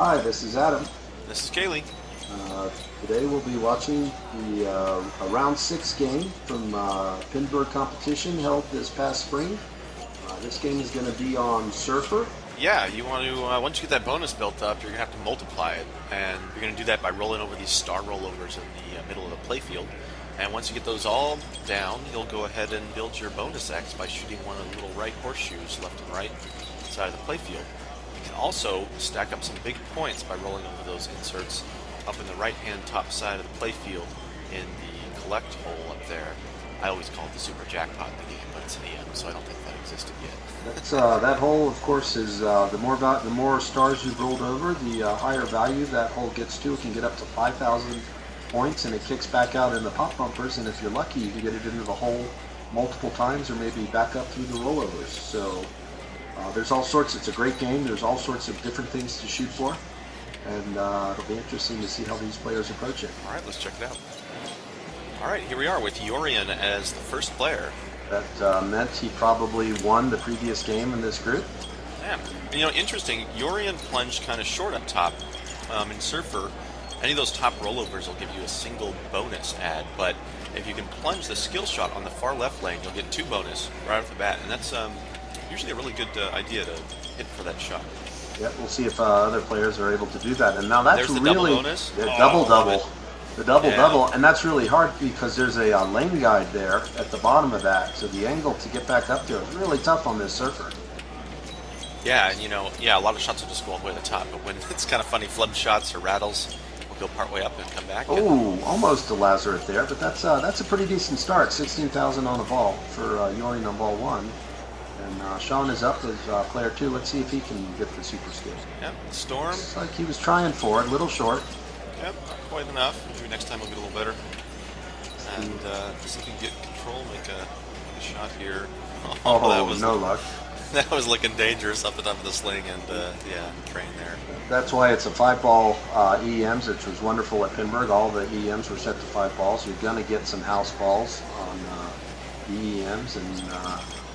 Hi, this is Adam. This is Kaylee. Today we'll be watching the a round 6 game from Pinburgh competition held this past spring. This game is going to be on Surfer. Yeah, you want to, once you get that bonus built up, you're going to have to multiply it. And you're going to do that by rolling over these star rollovers in the middle of the playfield. And once you get those all down, you'll go ahead and build your bonus X by shooting one of the little right horseshoes left and right side of the playfield. You can also stack up some big points by rolling over those inserts up in the right-hand top side of the playfield in the collect hole up there. I always call it the super jackpot in the game, but it's an EM, so I don't think that existed yet. That's that hole, of course, is the more stars you've rolled over, the higher value that hole gets to. It can get up to 5,000 points, and it kicks back out in the pop bumpers. And if you're lucky, you can get it into the hole multiple times, or maybe back up through the rollovers. So there's all sorts. It's a great game. There's all sorts of different things to shoot for, and it'll be interesting to see how these players approach it. All right, let's check it out. All right, here we are with Yorian as the first player. That meant he probably won the previous game in this group. Yeah, you know, interesting. Yorian plunged kind of short up top. In Surfer, any of those top rollovers will give you a single bonus add, but if you can plunge the skill shot on the far left lane, you'll get 2 bonus right off the bat, and that's usually a really good idea to hit for that shot. Yeah, we'll see if other players are able to do that. And now that's There's the really double bonus. double. The double, Yeah. and that's really hard because there's a lane guide there at the bottom of that, so the angle to get back up there is really tough on this Surfer. Yeah, and a lot of shots will just go all the way to the top, but when it's kind of funny, flub shots or rattles will go part way up and come back. Oh, almost a Lazarus there, but that's a pretty decent start. 16,000 on the ball for Yorian on ball 1. And Sean is up as player 2. Let's see if he can get the super skill. Yep, Storm. Looks like he was trying for it, a little short. Yep, not quite enough. Maybe next time we'll get a little better. And see if we can get control, make a shot here. Oh, that was no luck. That was looking dangerous up the top of the sling, and yeah, train there. That's why it's a 5-ball EMs, which was wonderful at Pinburgh. All the EMs were set to 5 balls. You're going to get some house balls on the EMs, and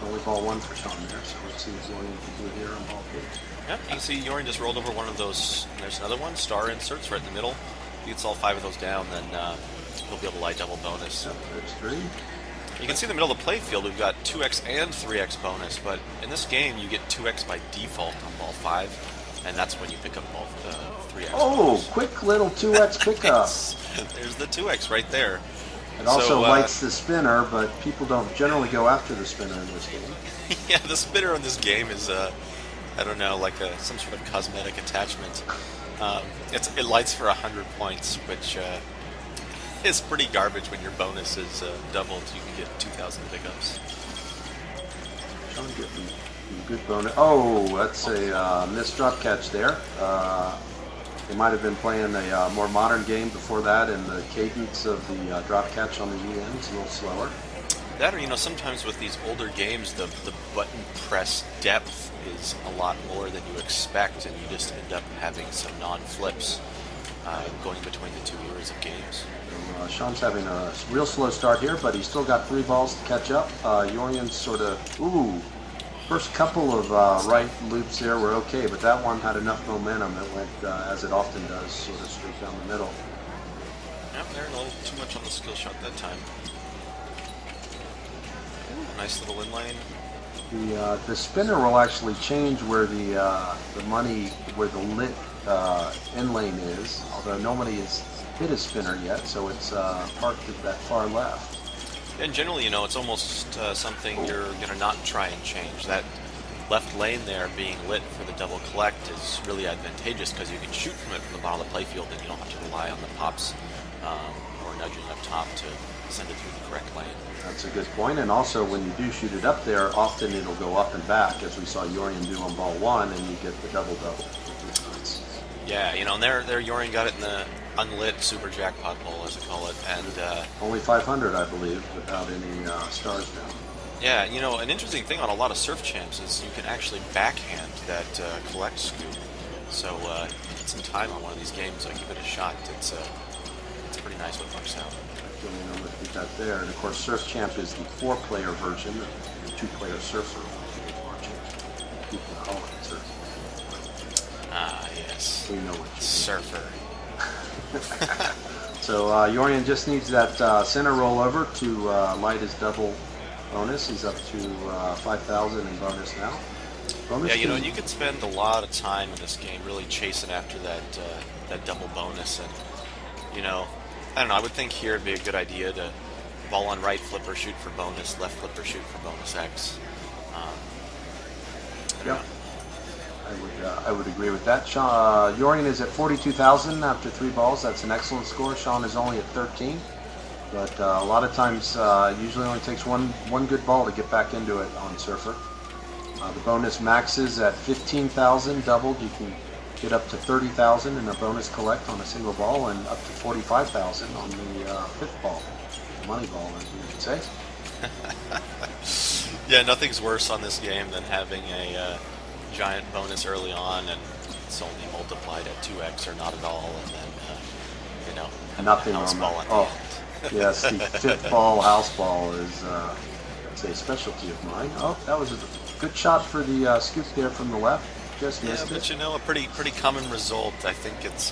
only ball 1 for Sean there. So let's see what Yorian can do here on ball 2. Yep, you can see Yorian just rolled over one of those. There's another one, star inserts right in the middle. If he gets all 5 of those down, then he'll be able to lie double bonus. Yep, there's 3. You can see in the middle of the playfield we've got 2x and 3x bonus, but in this game you get 2x by default on ball 5, and that's when you pick up ball 3x. Oh, bonus. Quick little 2x pickup. There's the 2x right there. It also lights the spinner, but people don't generally go after the spinner in this game. Yeah, the spinner in this game is, I don't know, like some sort of cosmetic attachment. It lights for 100 points, which is pretty garbage when your bonus is doubled. You can get 2,000 pickups. Sean getting good bonus. Oh, that's a missed drop catch there. They might have been playing a more modern game before that, and the cadence of the drop catch on the EM is a little slower. That, or sometimes with these older games, the button press depth is a lot more than you expect, and you just end up having some non-flips going between the 2 eras of games. So, Sean's having a real slow start here, but he's still got 3 balls to catch up. Yorian's sort of, first couple of right loops there were okay, but that one had enough momentum. It went, as it often does, sort of straight down the middle. Yep, they're a little too much on the skill shot that time. Nice little in lane. The spinner will actually change where the money, where the lit in lane is, although nobody has hit a spinner yet, so it's parked at that far left. And generally, it's almost something you're going to not try and change. That left lane there being lit for the double collect is really advantageous because you can shoot from it from the bottom of the playfield, and you don't have to rely on the pops or nudging up top to send it through the correct lane. That's a good point, and also when you do shoot it up there, often it'll go up and back, as we saw Yorian do on ball 1, and you get the double-double. Yeah, and there Yorian got it in the unlit super jackpot hole, as I call it, and only 500, I believe, without any stars down. Yeah, an interesting thing on a lot of surf champs is you can actually backhand that collect scoop. So get some time on one of these games, give it a shot. It's pretty nice what works out. With that there, and of course, Surf Champ is the 4-player version, the 2-player Surfer. People call it Surf. Ah, yes. Yes. We know what you Surfer. So Yorian just needs that center rollover to light his double bonus. He's up to 5,000 in bonus now. Bonus Yeah, and you could spend a lot of time in this game really chasing after that double bonus, and I don't know. I would think here it'd be a good idea to ball on right flipper, shoot for bonus, left flipper, shoot for bonus X. Yep. I would agree with that. Yorian is at 42,000 after 3 balls. That's an excellent score. Sean is only at 13. But a lot of times, usually only takes one good ball to get back into it on Surfer. The bonus maxes at 15,000 doubled. You can get up to 30,000 in a bonus collect on a single ball, and up to 45,000 on the 5th ball, money ball, as you would say. Yeah, nothing's worse on this game than having a giant bonus early on, and it's only multiplied at 2x or not at all, and then nothing house on ball that. at the end. Yes, the 5th ball house ball is it's a specialty of mine. Oh, that was a good shot for the scoop there from the left. Just missed it. But a pretty common result. I think it's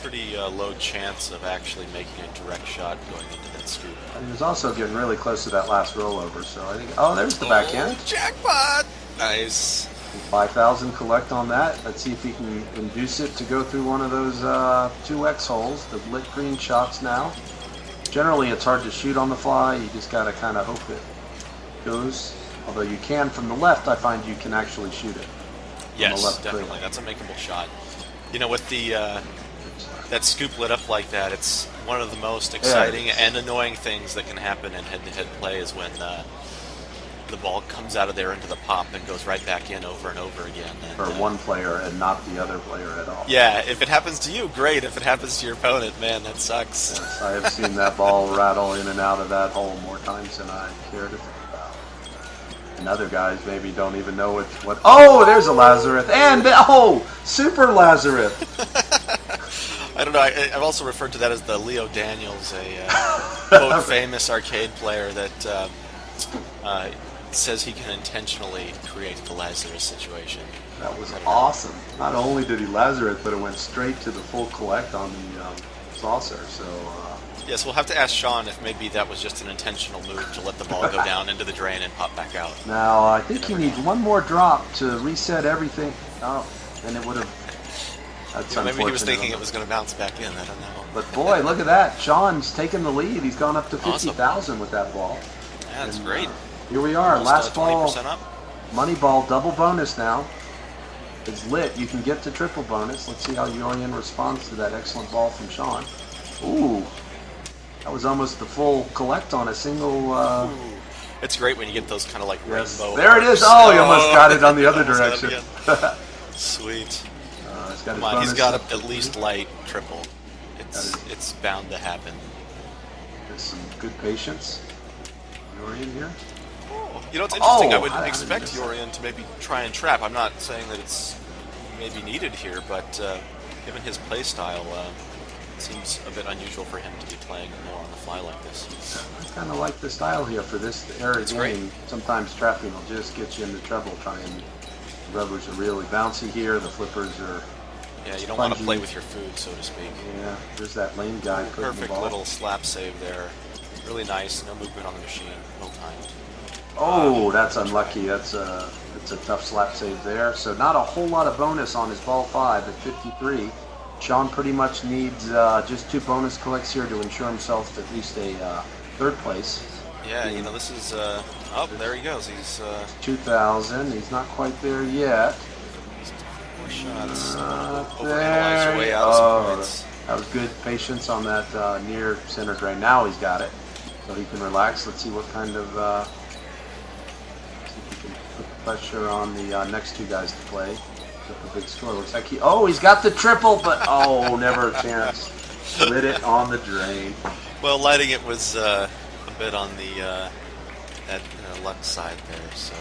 pretty low chance of actually making a direct shot going into that scoop. And he was also getting really close to that last rollover, so I think. Oh, there's the backhand. Jackpot! Nice. 5,000 collect on that. Let's see if he can induce it to go through one of those 2x holes, the lit green shots now. Generally, it's hard to shoot on the fly. You just got to kind of hope it goes. Although you can from the left, I find you can actually shoot it. Yes, left definitely. clear. That's a makeable shot. With the that scoop lit up like that, it's one of the most exciting and annoying things that can happen in head-to-head play is when the ball comes out of there into the pop and goes right back in over and over again. And, For one player and not the other player at all. Yeah, if it happens to you, great. If it happens to your opponent, man, that sucks. Yes, I have seen that ball rattle in and out of that hole more times than I care to think about. And other guys maybe don't even know what. Oh, there's a Lazarus. And, Super Lazarus. I don't know. I've also referred to that as the Leo Daniels, a quote famous arcade player that says he can intentionally create the Lazarus situation. That was awesome. Not only did he Lazarus, but it went straight to the full collect on the saucer. So. Yes, we'll have to ask Sean if maybe that was just an intentional move to let the ball go down into the drain and pop back out. Now I think he needs one more drop to reset everything. Oh, and it would have. That's maybe he was thinking it was going to bounce back in. I don't know. But boy, look at that! Sean's taking the lead. He's gone up to 50,000 with that ball. Yeah, that's great. Here we are, Almost, last ball. 20% up. Money ball, double bonus now. It's lit. You can get to triple bonus. Let's see how Yorian responds to that excellent ball from Sean. Ooh, that was almost the full collect on a single. It's great when you get those kind of like rainbow. There it is. Oh, you almost got it on the other direction. Sweet. Come on, he's got at least light triple. It's bound to happen. There's some good patience. Yorian here. It's interesting. I would expect Yorian to maybe try and trap. I'm not saying that it's maybe needed here, but given his play style, it seems a bit unusual for him to be playing more on the fly like this. I kind of like the style here for this era game. Great. Sometimes trapping will just get you into trouble. The rubbers are really bouncy here. The flippers are. Yeah, you don't want to play with your food, so to speak. Yeah, there's that lane guy putting Perfect the ball. little slap save there. Really nice. No movement on the machine. Well timed. Oh, that's unlucky. It's a tough slap save there. So not a whole lot of bonus on his ball 5 at 53. Sean pretty much needs just 2 bonus collects here to ensure himself at least a 3rd place. Yeah, this is. There he goes. He's 2,000. He's not quite there yet. 4 shots. There. Way out points. That was good patience on that near center drain. Now he's got it, so he can relax. Let's see what kind of. See if he can put the pressure on the next 2 guys to play. Up a big score. Looks like he's got the triple, but never a chance. Lit it on the drain. Well, lighting it was a bit on the luck side there. So.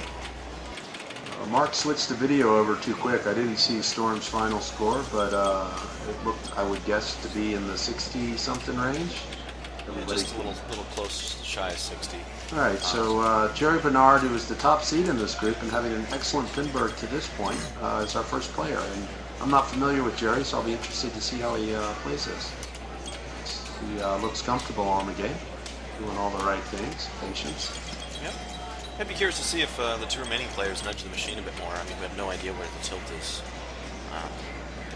Mark switched the video over too quick. I didn't see Storm's final score, but it looked, I would guess, to be in the 60-something range. Everybody just a little close, shy of 60. All right, so Jerry Bernard, who is the top seed in this group and having an excellent Pinburgh to this point, is our first player. And I'm not familiar with Jerry, so I'll be interested to see how he plays this. He looks comfortable on the game, doing all the right things, patience. Yep. I'd be curious to see if the two remaining players nudge the machine a bit more. I mean, we have no idea where the tilt is.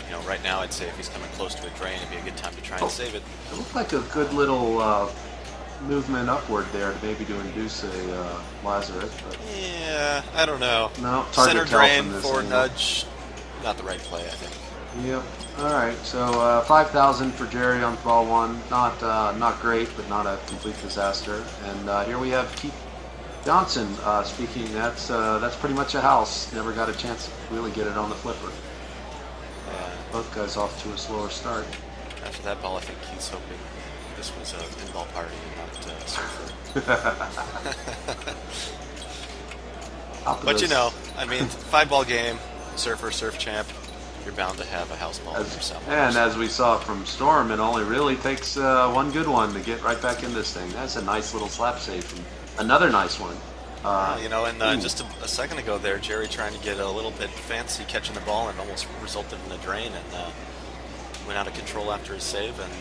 You know, right now I'd say if he's coming close to a drain, it'd be a good time to try and save it. It looked like a good little movement upward there, maybe to induce a Lazarus. But yeah, I don't know. No, it's hard center to tell drain, from this forward angle. nudge, not the right play, I think. Yep. All right. So 5,000 for Jerry on ball one. Not great, but not a complete disaster. And here we have Keith Johnson speaking. That's pretty much a house. Never got a chance to really get it on the flipper. Both guys off to a slower start. After that ball, I think Keith's hoping this was a pinball party and not a surfer. But you know, I mean, 5-ball game, surfer, surf champ, you're bound to have a house ball yourself. And as we saw from Storm, it only really takes one good one to get right back in this thing. That's a nice little slap save from another nice one. You know, and just a second ago there, Jerry trying to get a little bit fancy catching the ball and almost resulted in a drain and went out of control after his save and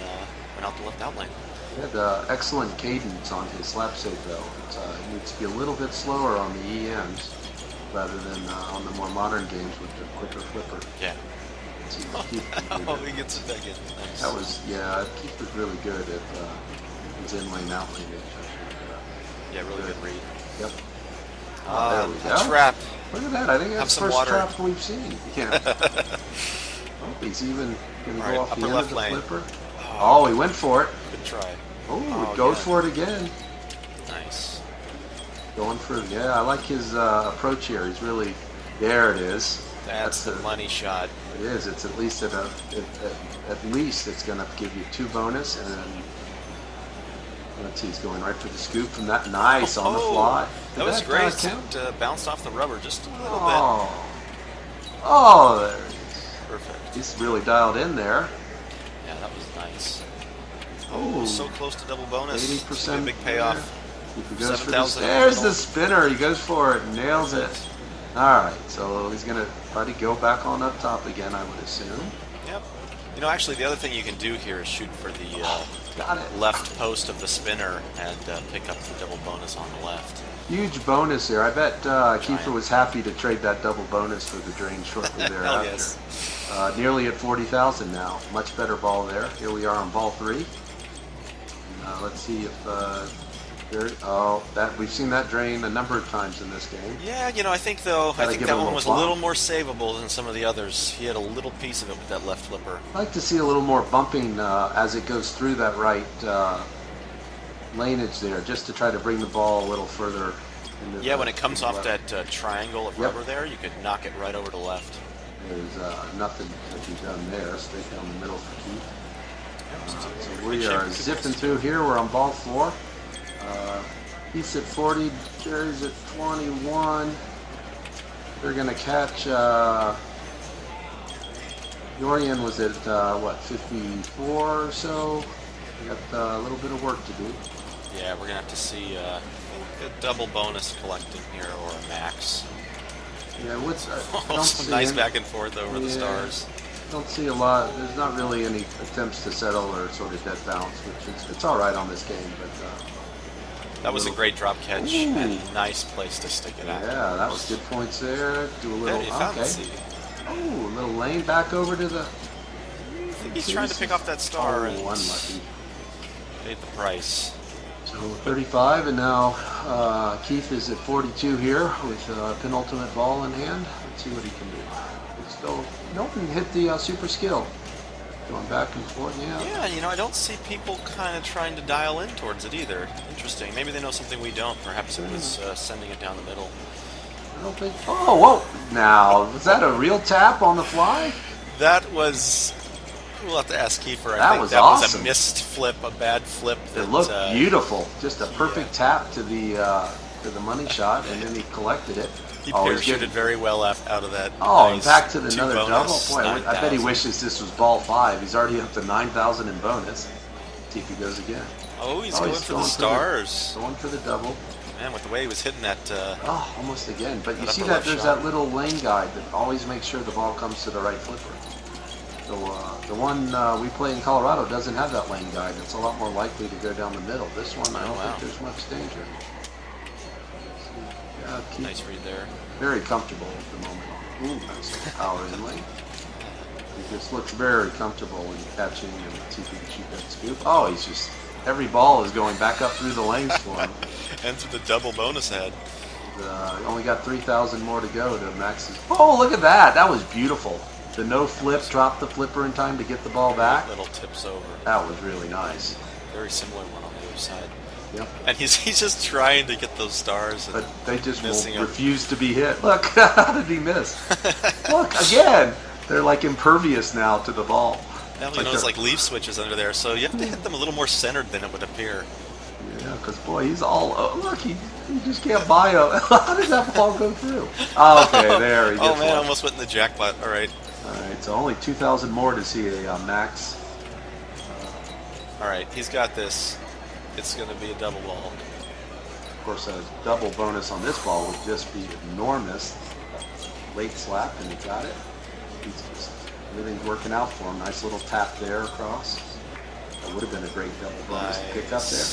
went out the left out lane. He had excellent cadence on his slap save though. It needs to be a little bit slower on the EMs rather than on the more modern games with the quicker flipper. Yeah. Oh, he gets it back in. Nice. That was, yeah, Keith was really good at his in-lane, out-lane. Yeah, really good read. Yep. There we go. Trap. Look at that. I think that's the first water. trap we've seen. Yeah. Oh, he's even going to go off the end of the flipper. Oh, he went for it. Good try. Oh, he goes for it again. Nice. Going for it. Yeah, I like his approach here. He's really, there it is. That's the money shot. It is. It's at least at least it's going to give you 2 bonus, and then let's see, he's going right for the scoop from that. Nice on the fly. That was great. It bounced off the rubber just a little bit. Oh, there it is. Perfect. He's really dialed in there. Yeah, that was nice. Oh, so close to double bonus. 80%. A big payoff. He goes for 7,000. there's the spinner. He goes for it. Nails it. All right, so he's going to try to go back on up top again, I would assume. Yep. You know, actually, the other thing you can do here is shoot for Got it. the left post of the spinner and pick up the double bonus on the left. Huge bonus here. I bet Kiefer was happy to trade that double bonus for the drain shortly thereafter. Yes. Nearly at 40,000 now. Much better ball there. Here we are on ball 3. Let's see if we've seen that drain a number of times in this game. Yeah, you know, I think that one was a little more savable than some of the others. He had a little piece of it with that left flipper. I like to see a little more bumping as it goes through that right laneage there, just to try to bring the ball a little further. Yeah, when it comes off that triangle of rubber there, you could knock it right over to left. There's nothing to be done there. Straight down the middle for Keith. So we are zipping through here. We're on ball 4. He's at 40, Jerry's at 21. They're going to catch, Yorian was at, 54 or so. We got a little bit of work to do. Yeah, we're going to have to see a double bonus collecting here or a max. Yeah, some nice back and forth over the stars. I don't see a lot. There's not really any attempts to settle or sort of dead bounce, which is, it's all right on this game, but that was a great drop catch and nice place to stick it out. Yeah, that was good points there. Do a little a little lane back over to the. I think he's trying to pick off that star. Oh, unlucky. Paid the price. So 35, and now Keith is at 42 here with penultimate ball in hand. Let's see what he can do. It's still, nope, he hit the super skill. Going back and forth, yeah. Yeah, you know, I don't see people kind of trying to dial in towards it either. Interesting. Maybe they know something we don't. Perhaps it was sending it down the middle. I don't think. Oh, whoa! Now, was that a real tap on the fly? That was. We'll have to ask Kiefer. That was awesome. Was a missed flip, a bad flip. It looked beautiful. Just a perfect tap to the money shot, and then he collected it. He parachuted very well out of that. Oh, and back to another double. Boy, 9, I bet he wishes this was ball 5. He's already up to 9,000 in bonus. See if he goes again. Oh, he's Oh, going he's for the going stars. Going for the double. Man, with the way he was hitting that. Oh, almost again. But you That see upper that left there's shot. that little lane guide that always makes sure the ball comes to the right flipper. So the one we play in Colorado doesn't have that lane guide. It's a lot more likely to go down the middle. This one, I don't think there's much danger. Yeah, Nice read there. very comfortable at the moment. Ooh, nice power in lane. He just looks very comfortable in catching and see if he can shoot that scoop. Oh, he's just, every ball is going back up through the lanes for him. And to the double bonus head. Only got 3,000 more to go to Max's. Oh, look at that. That was beautiful. The no flip, dropped the flipper in time to get the ball back. Little tips over. That was really nice. Very similar one on the other side. Yep. And he's just trying to get those stars. But they just missing will him. refuse to be hit. Look, how did he miss? Look, again. They're like impervious now to the ball. Now he knows like leaf switches under there, so you have to hit them a little more centered than it would appear. Yeah, because boy, he's all, oh, look, he just can't buy a, how did that ball go through? Oh, okay, there he gets Oh man, one. almost went in the jackpot. All right. All right, so only 2,000 more to see a Max. All right, he's got this. It's going to be a double ball. Of course, a double bonus on this ball would just be enormous. Late slap, and he got it. Everything's working out for him. Nice little tap there across. That would have been a great double bonus to pick up there.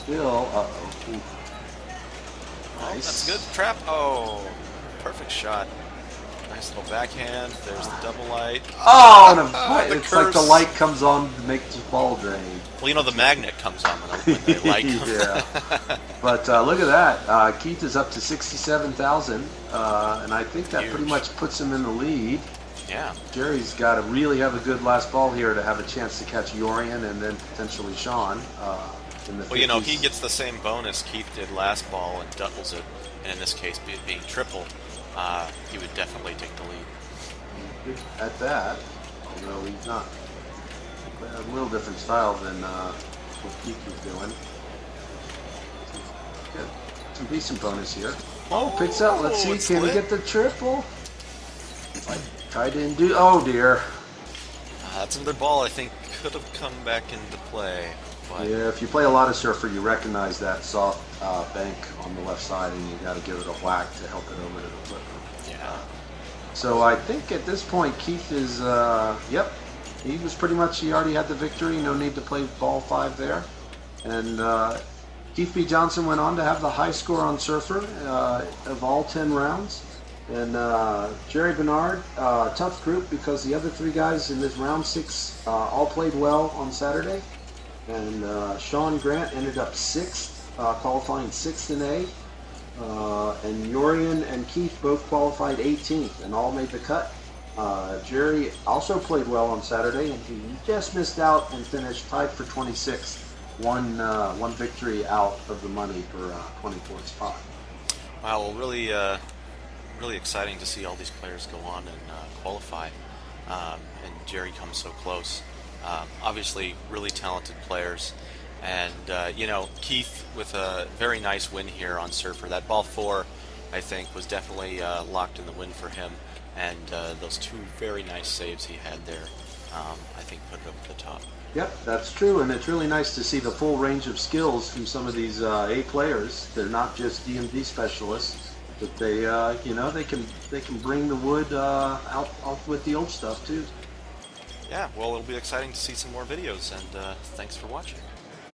Still, uh-oh. Oh, Nice. that's good. Trap. Oh, perfect shot. Nice little backhand. There's the double light. Oh, and The it's like the curse. light comes on to make the ball drain. Well, you know, the magnet comes on when they light comes Yeah. But look at that. Keith is up to 67,000, and I think that pretty Huge. much puts him in the lead. Yeah. Jerry's got to really have a good last ball here to have a chance to catch Yorian and then potentially Sean in the 50s. Well, you know, he gets the same bonus Keith did last ball and doubles it. And in this case, being triple, he would definitely take the lead. At that, although he's not a little different style than what Keith was doing. Good. Some decent bonus here. Oh, picks up. Let's see. it's Can he lit. get the triple? I didn't do. Oh dear. That's another ball I think could have come back into play. But Yeah, if you play a lot of surfer, you recognize that soft bank on the left side, and you got to give it a whack to help it over to the flipper. yeah. So I think at this point, Keith is. Yep, he was pretty much. He already had the victory. No need to play ball 5 there, and Keith B. Johnson went on to have the high score on surfer of all 10 rounds. And Jerry Bernard, tough group because the other 3 guys in this round 6 all played well on Saturday. And Sean Grant ended up 6th, qualifying 6th in A. And Yorian and Keith both qualified 18th and all made the cut. Jerry also played well on Saturday, and he just missed out and finished tied for 26th. One victory out of the money for 24th spot. Wow, well, really exciting to see all these players go on and qualify. And Jerry comes so close. Obviously, really talented players. And, you know, Keith with a very nice win here on Surfer. That ball 4, I think, was definitely locked in the win for him. And those 2 very nice saves he had there, I think, put it over the top. Yep, that's true, and it's really nice to see the full range of skills from some of these A players. They're not just DMV specialists, but they, you know, they can bring the wood out with the old stuff too. Yeah, well, it'll be exciting to see some more videos, and thanks for watching.